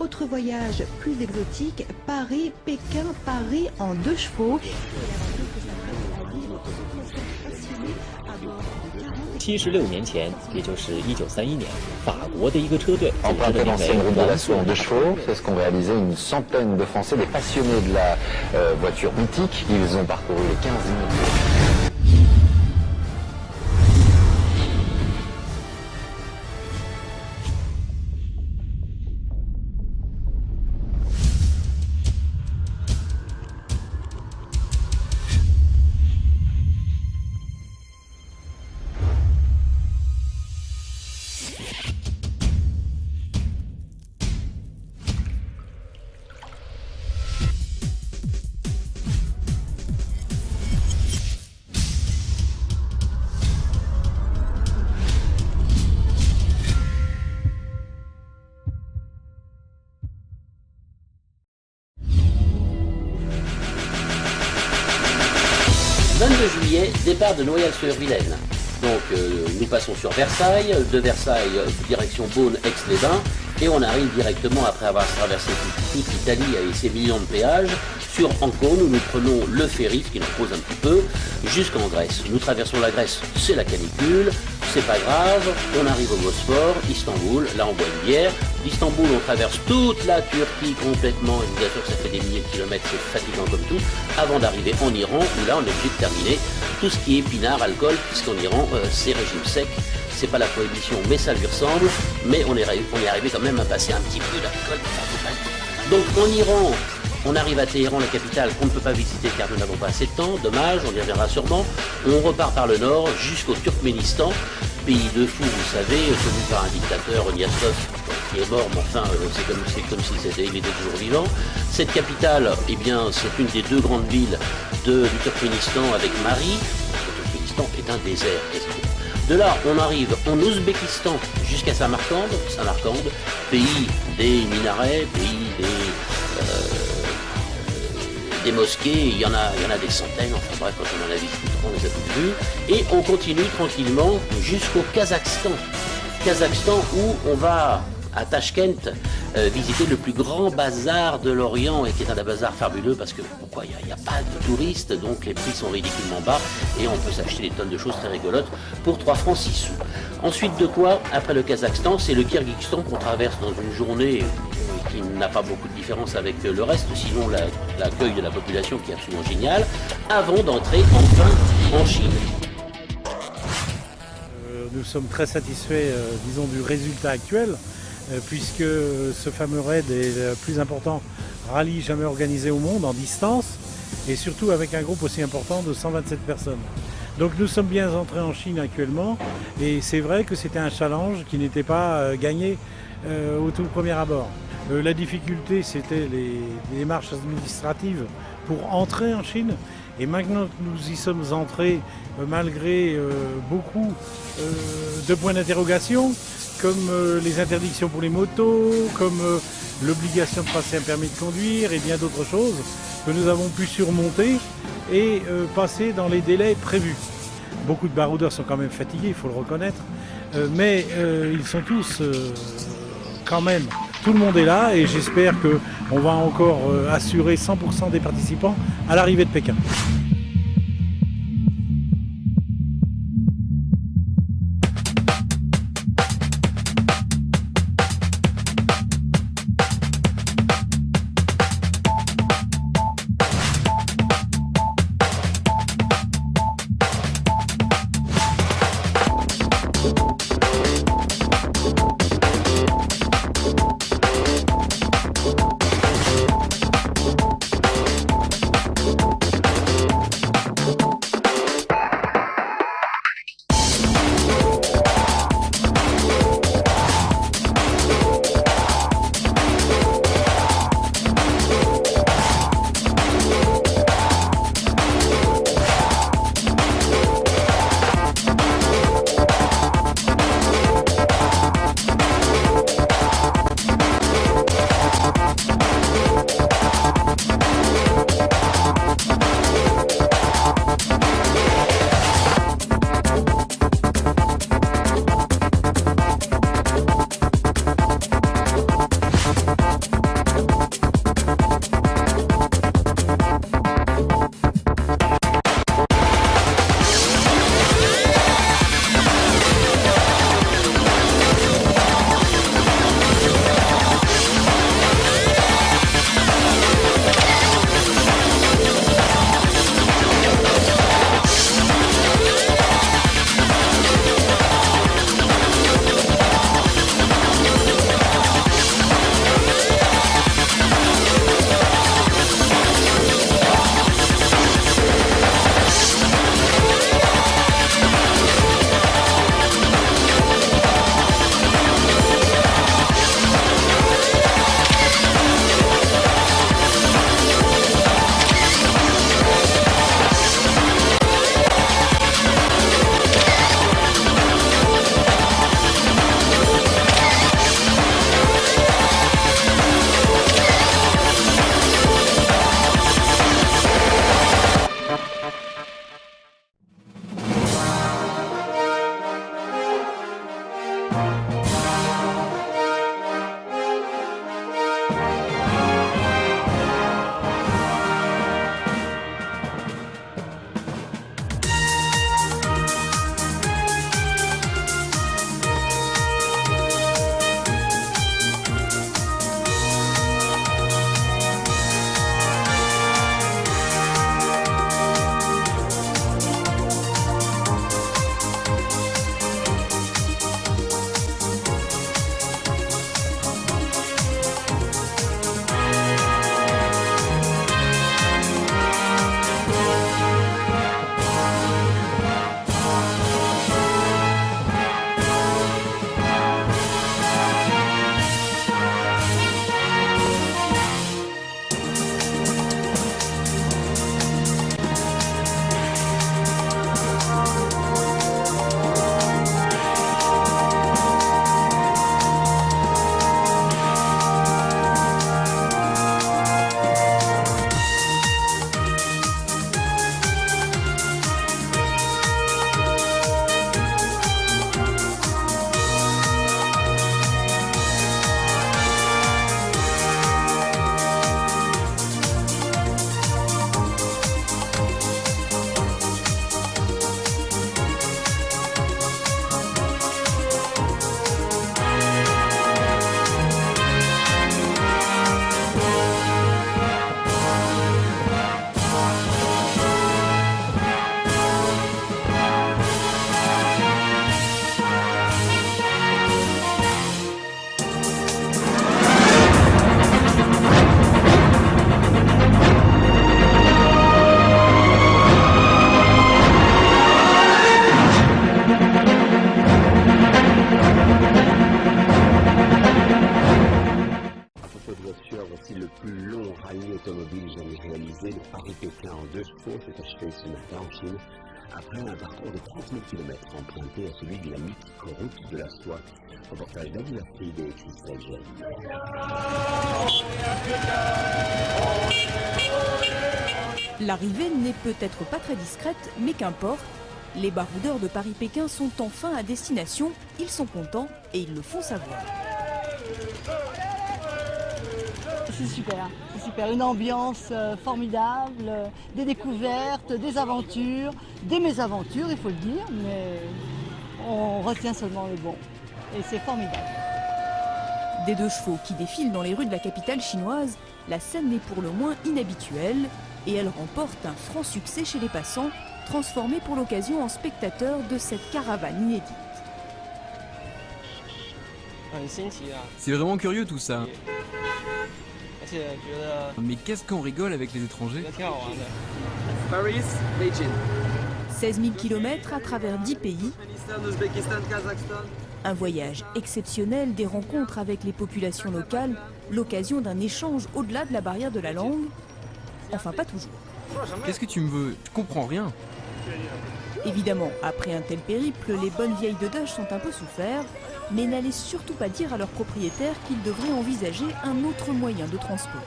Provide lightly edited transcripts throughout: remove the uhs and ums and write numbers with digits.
autre voyage plus exotique, Paris-Pékin-Paris en 2 chevaux. 76年前，也就是1931年，法国的一个车队 Emprunté l'ancienne route de l'assaut en 2 chevaux, c'est ce qu'ont réalisé une centaine de Français, des passionnés de la voiture mythique. Ils ont parcouru les 15 000 km. Juillet, départ de Noyelles-sur-Vilaine. Donc nous passons sur Versailles, de Versailles direction Beaune, Aix-les-Bains, et on arrive directement, après avoir traversé toute l'Italie et ses millions de péages, sur Ancône, où nous prenons le ferry, ce qui nous repose un petit peu, jusqu'en Grèce. Nous traversons la Grèce, c'est la canicule, c'est pas grave, on arrive au Bosphore, Istanbul, là on boit une bière. D'Istanbul, on traverse toute la Turquie complètement, et je vous assure que ça fait des milliers de kilomètres, c'est fatigant comme tout, avant d'arriver en Iran, où là on est obligé de terminer tout ce qui est épinard, alcool, puisqu'en Iran, c'est régime sec. C'est pas la prohibition, mais ça lui ressemble, mais on est arrivé quand même à passer un petit peu d'alcool. Donc en Iran, on arrive à Téhéran, la capitale, qu'on ne peut pas visiter car nous n'avons pas assez de temps, dommage, on y reviendra sûrement. On repart par le nord jusqu'au Turkménistan, pays de fous, vous savez, tenu par un dictateur, Niassov, qui est mort, mais enfin, c'est comme si il était toujours vivant. Cette capitale, eh bien, c'est une des 2 grandes villes du Turkménistan avec Mari. Le Turkménistan est un désert, quasiment. De là, on arrive en Ouzbékistan jusqu'à Samarcande, pays des minarets, pays des mosquées, il y en a des centaines, enfin bref, quand on en a visité, on les a toutes vues. Et on continue tranquillement jusqu'au Kazakhstan. Kazakhstan où on va à Tachkent visiter le plus grand bazar de l'Orient, et qui est un bazar fabuleux parce que pourquoi il n'y a pas de touristes, donc les prix sont ridiculement bas et on peut s'acheter des tonnes de choses très rigolotes pour 3 francs 6 sous. Ensuite de quoi, après le Kazakhstan, c'est le Kyrgyzstan qu'on traverse dans une journée qui n'a pas beaucoup de différence avec le reste, sinon l'accueil de la population qui est absolument génial, avant d'entrer enfin en Chine. Nous sommes très satisfaits, disons, du résultat actuel, puisque ce fameux raid est le plus important rallye jamais organisé au monde en distance, et surtout avec un groupe aussi important de 127 personnes. Donc nous sommes bien entrés en Chine actuellement, et c'est vrai que c'était un challenge qui n'était pas gagné au tout premier abord. La difficulté, c'était les démarches administratives pour entrer en Chine. Et maintenant que nous y sommes entrés, malgré beaucoup de points d'interrogation, comme les interdictions pour les motos, comme l'obligation de passer un permis de conduire et bien d'autres choses, que nous avons pu surmonter et passer dans les délais prévus. Beaucoup de baroudeurs sont quand même fatigués, il faut le reconnaître, mais ils sont tous quand même... Tout le monde est là et j'espère qu'on va encore assurer 100% des participants à l'arrivée de Pékin. rallye automobile jamais réalisé, le Paris-Pékin en 2 chevaux, s'est achevé ce matin en Chine, après un parcours de 30 000 km emprunté à celui de la mythique route de la soie. Reportage d'Adil Afride et Christelle Jeune. L'arrivée n'est peut-être pas très discrète, mais qu'importe. Les baroudeurs de Paris-Pékin sont enfin à destination, ils sont contents et ils le font savoir. C'est super, une ambiance formidable, des découvertes, des aventures, des mésaventures, il faut le dire, mais on retient seulement le bon. Et c'est formidable. Des 2 chevaux qui défilent dans les rues de la capitale chinoise, la scène est pour le moins inhabituelle et elle remporte un franc succès chez les passants, transformés pour l'occasion en spectateurs de cette caravane inédite. C'est vraiment curieux tout ça. Mais qu'est-ce qu'on rigole avec les étrangers? Paris, Beijing. 16 000 km à travers 10 pays. Un voyage exceptionnel, des rencontres avec les populations locales, l'occasion d'un échange au-delà de la barrière de la langue. Enfin, pas toujours. Qu'est-ce que tu me veux? Je comprends rien. Évidemment, après un tel périple, les bonnes vieilles de Dutch sont un peu souffert, mais n'allez surtout pas dire à leurs propriétaires qu'ils devraient envisager un autre moyen de transport.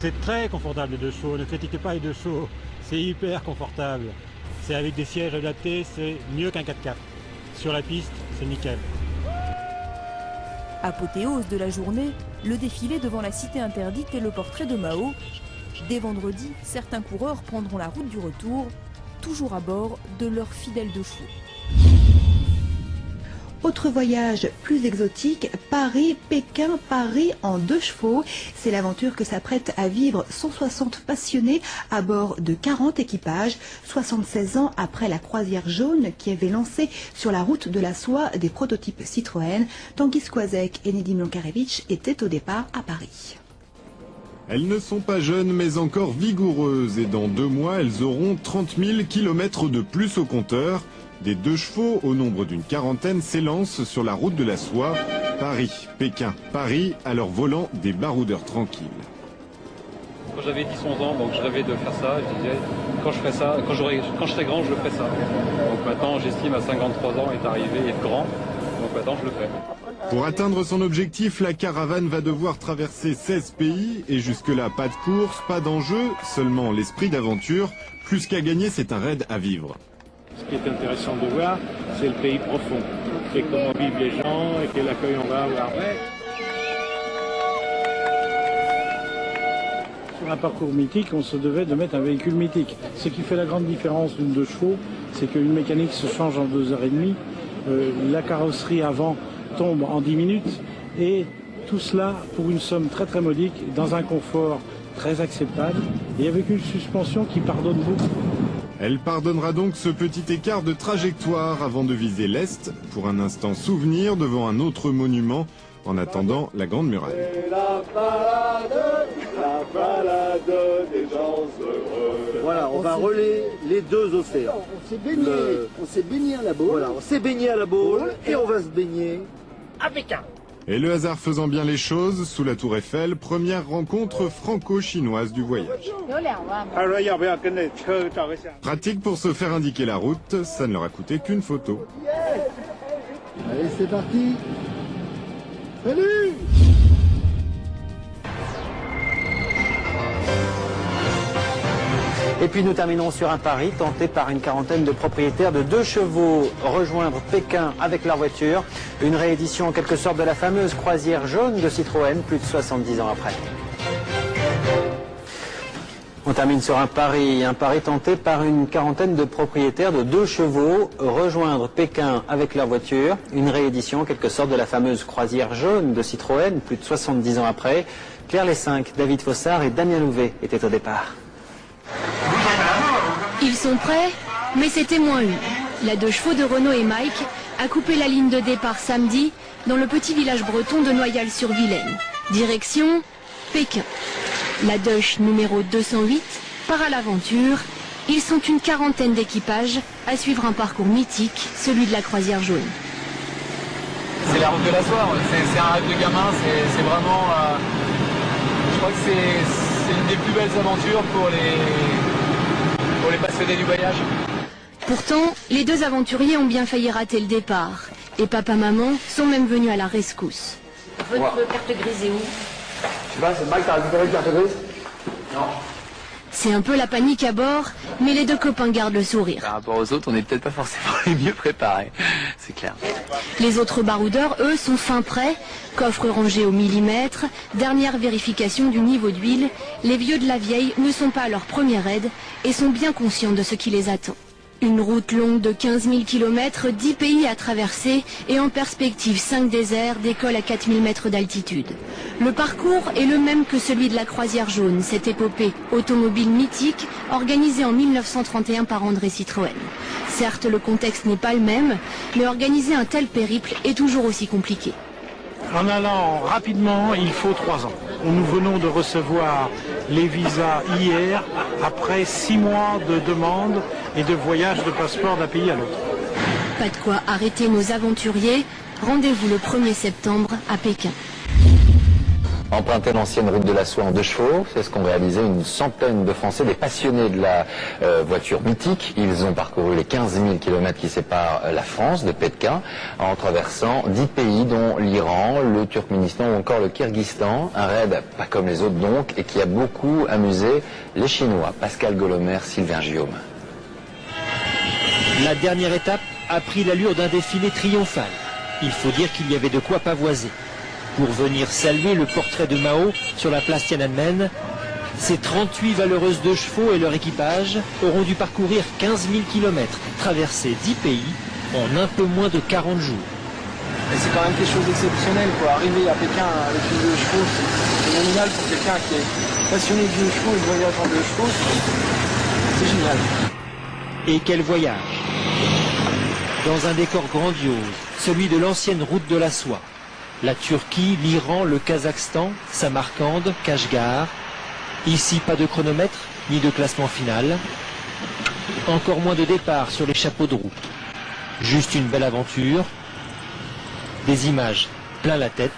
C'est très confortable les 2 chevaux, ne critiquez pas les 2 chevaux, c'est hyper confortable. C'est avec des sièges adaptés, c'est mieux qu'un 4x4. Sur la piste, c'est nickel. Apothéose de la journée, le défilé devant la cité interdite et le portrait de Mao. Dès vendredi, certains coureurs prendront la route du retour, toujours à bord de leurs fidèles 2 chevaux. Autre voyage plus exotique, Paris-Pékin, Paris en 2 chevaux. C'est l'aventure que s'apprêtent à vivre 160 passionnés à bord de 40 équipages, 76 ans après la croisière jaune qui avait lancé sur la route de la soie des prototypes Citroën. Tanguy Skłazek et Nedim Lankarevitch étaient au départ à Paris. Elles ne sont pas jeunes mais encore vigoureuses et dans 2 mois elles auront 30 000 km de plus au compteur. Des 2 chevaux au nombre d'une quarantaine s'élancent sur la route de la soie. Paris, Pékin, Paris, à leur volant des baroudeurs tranquilles. Quand j'avais 10-11 ans, donc je rêvais de faire ça. Je disais, quand je ferai ça, quand je serai grand, je ferai ça. Donc maintenant, j'estime à 53 ans être arrivé et être grand. Donc maintenant, je le fais. Pour atteindre son objectif, la caravane va devoir traverser 16 pays et jusque-là, pas de course, pas d'enjeu, seulement l'esprit d'aventure. Plus qu'à gagner, c'est un raid à vivre. Ce qui est intéressant de voir, c'est le pays profond, et comment vivent les gens, et quel accueil on va avoir. Sur un parcours mythique, on se devait de mettre un véhicule mythique. Ce qui fait la grande différence d'une 2 chevaux, c'est qu'une mécanique se change en 2h30, la carrosserie avant tombe en 10 minutes, et tout cela pour une somme très très modique, dans un confort très acceptable, et avec une suspension qui pardonne beaucoup. Elle pardonnera donc ce petit écart de trajectoire avant de viser l'Est, pour un instant souvenir devant un autre monument, en attendant la Grande Muraille. La balade des gens heureux. Voilà, on va relayer les 2 océans. On s'est baigné à la Baule. Voilà, on s'est baigné à la Baule et on va se baigner à Pékin. Et le hasard faisant bien les choses, sous la Tour Eiffel, première rencontre franco-chinoise du voyage. Pratique pour se faire indiquer la route, ça ne leur a coûté qu'une photo. Allez, c'est parti. Salut! Et puis nous terminons sur un pari tenté par une quarantaine de propriétaires de 2 chevaux. Rejoindre Pékin avec leur voiture. Une réédition en quelque sorte de la fameuse croisière jaune de Citroën, plus de 70 ans après. On termine sur un pari tenté par une quarantaine de propriétaires de 2 chevaux. Rejoindre Pékin avec leur voiture. Une réédition en quelque sorte de la fameuse croisière jaune de Citroën, plus de 70 ans après. Claire Lescinq, David Fossard et Damien Louvet étaient au départ. Ils sont prêts, mais c'était moins une. La 2 chevaux de Renaud et Mike a coupé la ligne de départ samedi dans le petit village breton de Noyal-sur-Vilaine. Direction Pékin. La Dutch numéro 208 part à l'aventure. Ils sont une quarantaine d'équipages à suivre un parcours mythique, celui de la croisière jaune. C'est la route de la soie, c'est un rêve de gamin, c'est vraiment Je crois que c'est une des plus belles aventures pour les passionnés du voyage. Pourtant, les deux aventuriers ont bien failli rater le départ. Et papa-maman sont même venus à la rescousse. Votre carte grise est où? Je sais pas, c'est Mike, t'as récupéré une carte grise? Non. C'est un peu la panique à bord, mais les deux copains gardent le sourire. Par rapport aux autres, on n'est peut-être pas forcément les mieux préparés, c'est clair. Les autres baroudeurs, eux, sont fin prêts. Coffre rangé au millimètre, dernière vérification du niveau d'huile. Les vieux de la vieille ne sont pas à leur première aide et sont bien conscients de ce qui les attend. Une route longue de 15 000 km, 10 pays à traverser et en perspective 5 déserts, d'école à 4000 mètres d'altitude. Le parcours est le même que celui de la croisière jaune, cette épopée automobile mythique organisée en 1931 par André Citroën. Certes, le contexte n'est pas le même, mais organiser un tel périple est toujours aussi compliqué. En allant rapidement, il faut 3 ans. Nous venons de recevoir les visas hier, après 6 mois de demande et de voyage de passeport d'un pays à l'autre. Pas de quoi arrêter nos aventuriers. Rendez-vous le 1er septembre à Pékin. Emprunter l'ancienne route de la soie en 2 chevaux, c'est ce qu'ont réalisé une centaine de Français, des passionnés de la voiture mythique. Ils ont parcouru les 15 000 km qui séparent la France de Pékin en traversant 10 pays dont l'Iran, le Turkménistan ou encore le Kyrgyzstan. Un raid pas comme les autres donc et qui a beaucoup amusé les Chinois. Pascal Golomer, Sylvain Guillaume. La dernière étape a pris l'allure d'un défilé triomphal. Il faut dire qu'il y avait de quoi pavoiser. Pour venir saluer le portrait de Mao sur la place Tiananmen, ces 38 valeureuses 2 chevaux et leur équipage auront dû parcourir 15 000 km, traverser 10 pays en un peu moins de 40 jours. Et c'est quand même quelque chose d'exceptionnel, quoi. Arriver à Pékin avec une 2 chevaux, c'est génial pour quelqu'un qui est passionné de 2 chevaux et de voyage en 2 chevaux, c'est génial. Et quel voyage! Dans un décor grandiose, celui de l'ancienne route de la soie. La Turquie, l'Iran, le Kazakhstan, Samarcande, Kashgar. Ici, pas de chronomètre, ni de classement final. Encore moins de départ sur les chapeaux de roue. Juste une belle aventure. Des images plein la tête.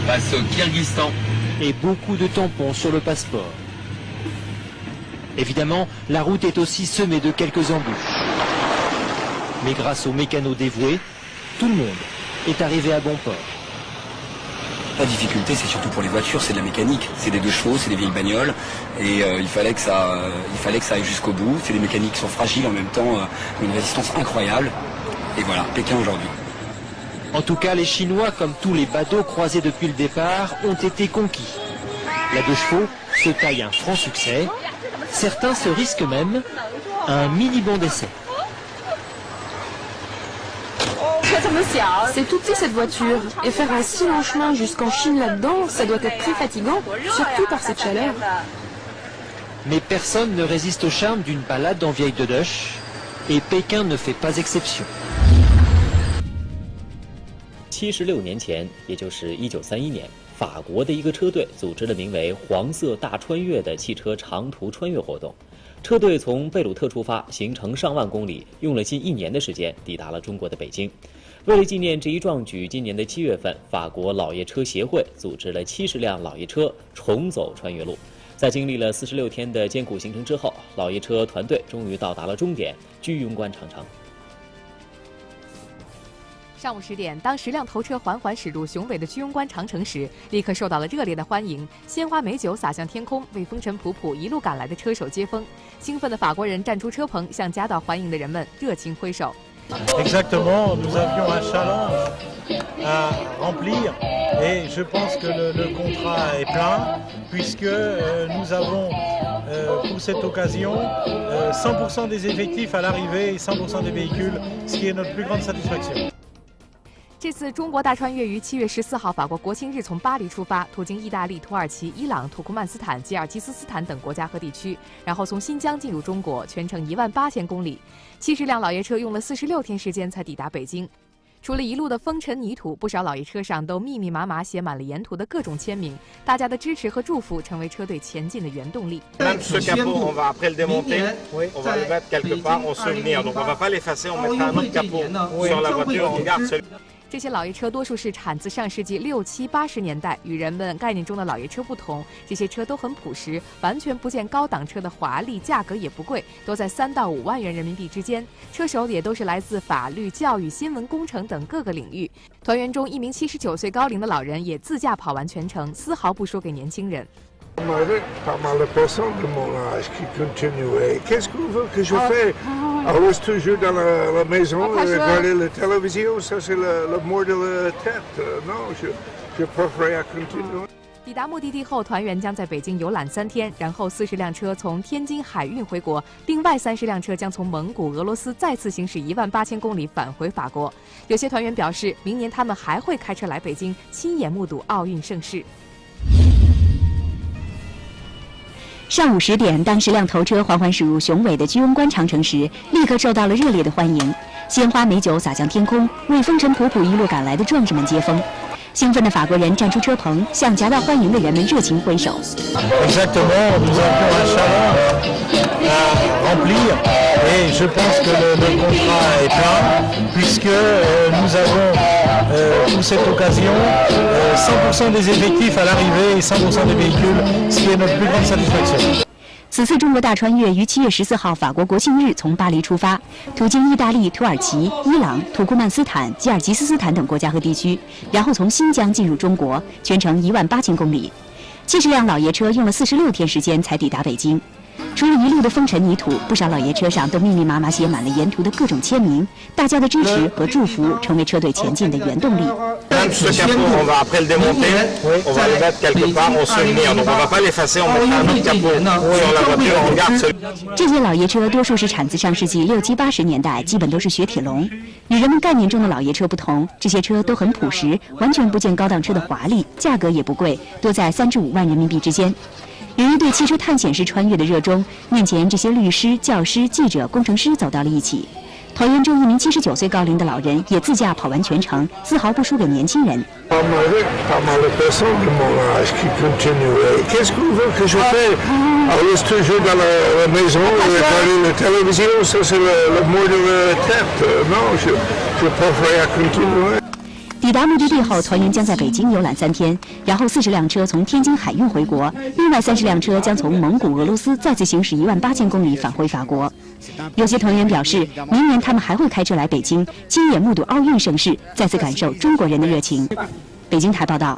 Passe au Kyrgyzstan. Et beaucoup de tampons sur le passeport. Évidemment, la route est aussi semée de quelques embûches. Mais grâce aux mécanos dévoués, tout le monde est arrivé à bon port. La difficulté, c'est surtout pour les voitures, c'est de la mécanique. C'est des 2 chevaux, c'est des vieilles bagnoles, et il fallait que ça aille jusqu'au bout. C'est des mécaniques qui sont fragiles, en même temps, une résistance incroyable. Et voilà, Pékin aujourd'hui. En tout cas, les Chinois, comme tous les badauds croisés depuis le départ, ont été conquis. La 2 chevaux se taille un franc succès. Certains se risquent même à un mini-banc d'essai. C'est tout petit cette voiture, et faire un si long chemin jusqu'en Chine là-dedans, ça doit être très fatigant, surtout par cette chaleur. Mais personne ne résiste au charme d'une balade en vieille Dodoche, et Pékin ne fait pas exception. 76年前，也就是1931年，法国的一个车队组织了名为“黄色大穿越”的汽车长途穿越活动。车队从贝鲁特出发，行程上万公里，用了近1年的时间抵达了中国的北京。为了纪念这一壮举，今年的7月份，法国老爷车协会组织了70辆老爷车重走穿越路。在经历了46天的艰苦行程之后，老爷车团队终于到达了终点居庸关长城。上午10点，当10辆头车缓缓驶入雄伟的居庸关长城时，立刻受到了热烈的欢迎，鲜花美酒洒向天空，为风尘仆仆一路赶来的车手接风。兴奋的法国人站出车棚，向夹道欢迎的人们热情挥手。Exactement, nous avions un challenge à remplir et je pense que le contrat est plein puisque nous avons pour cette occasion 100% des effectifs à l'arrivée et 100% des véhicules, ce qui est notre plus grande satisfaction. 这次中国大穿越于7月14号法国国庆日从巴黎出发，途经意大利、土耳其、伊朗、土库曼斯坦、吉尔吉斯斯坦等国家和地区，然后从新疆进入中国，全程18000公里。70辆老爷车用了46天时间才抵达北京。除了一路的风尘泥土，不少老爷车上都密密麻麻写满了沿途的各种签名，大家的支持和祝福成为车队前进的原动力。Même ce capot, on va après le démonter, on va le mettre quelque part en souvenir. Donc on va pas l'effacer, on mettra un autre capot sur la voiture, on garde celui. 这些老爷车多数是产自上世纪60、70、80年代，与人们概念中的老爷车不同，这些车都很朴实，完全不见高档车的华丽，价格也不贵，都在3到5万元人民币之间。车手也都是来自法律、教育、新闻、工程等各个领域。团员中，一名79岁高龄的老人也自驾跑完全程，丝毫不输给年轻人。Pas mal de personnes de mon âge qui continuaient. Qu'est-ce que vous voulez que je fasse? I was toujours dans la maison, regarder la télévision, ça c'est le mot de la tête. Non, je préfère continuer. 抵达目的地后，团员将在北京游览3天，然后40辆车从天津海运回国，另外30辆车将从蒙古、俄罗斯再次行驶18000公里返回法国。有些团员表示，明年他们还会开车来北京，亲眼目睹奥运盛事。上午10点，当10辆头车缓缓驶入雄伟的居庸关长城时，立刻受到了热烈的欢迎。鲜花美酒洒向天空，为风尘仆仆一路赶来的壮士们接风。兴奋的法国人站出车棚，向夹道欢迎的人们热情挥手。Exactement, nous avons un salon à remplir et je pense que le contrat est plein puisque nous avons pour cette occasion 100% des effectifs à l'arrivée et 100% des véhicules, ce qui est notre plus grande satisfaction. 此次中国大穿越于7月14号法国国庆日从巴黎出发，途经意大利、土耳其、伊朗、土库曼斯坦、吉尔吉斯斯坦等国家和地区，然后从新疆进入中国，全程18000公里。70辆老爷车用了46天时间才抵达北京。除了一路的风尘泥土，不少老爷车上都密密麻麻写满了沿途的各种签名，大家的支持和祝福成为车队前进的原动力。Ce capot, on va après le démonter, on va le mettre quelque part en souvenir. Donc on va pas l'effacer, on mettra un autre capot sur la voiture, on garde celui. 这些老爷车多数是产自上世纪60、70、80年代，基本都是雪铁龙。与人们概念中的老爷车不同，这些车都很朴实，完全不见高档车的华丽，价格也不贵，多在3至5万人民币之间。由于对汽车探险式穿越的热衷，面前这些律师、教师、记者、工程师走到了一起。团员中一名79岁高龄的老人也自驾跑完全程，丝毫不输给年轻人。Pas mal de personnes de mon âge qui continuaient. Qu'est-ce que vous voulez que je fasse? I was toujours dans la maison, regarder la télévision, ça c'est le mot de la tête. Non, je préfère continuer. 抵达目的地后，团员将在北京游览3天，然后40辆车从天津海运回国，另外30辆车将从蒙古、俄罗斯再次行驶18000公里返回法国。有些团员表示，明年他们还会开车来北京，亲眼目睹奥运盛事，再次感受中国人的热情。北京台报道。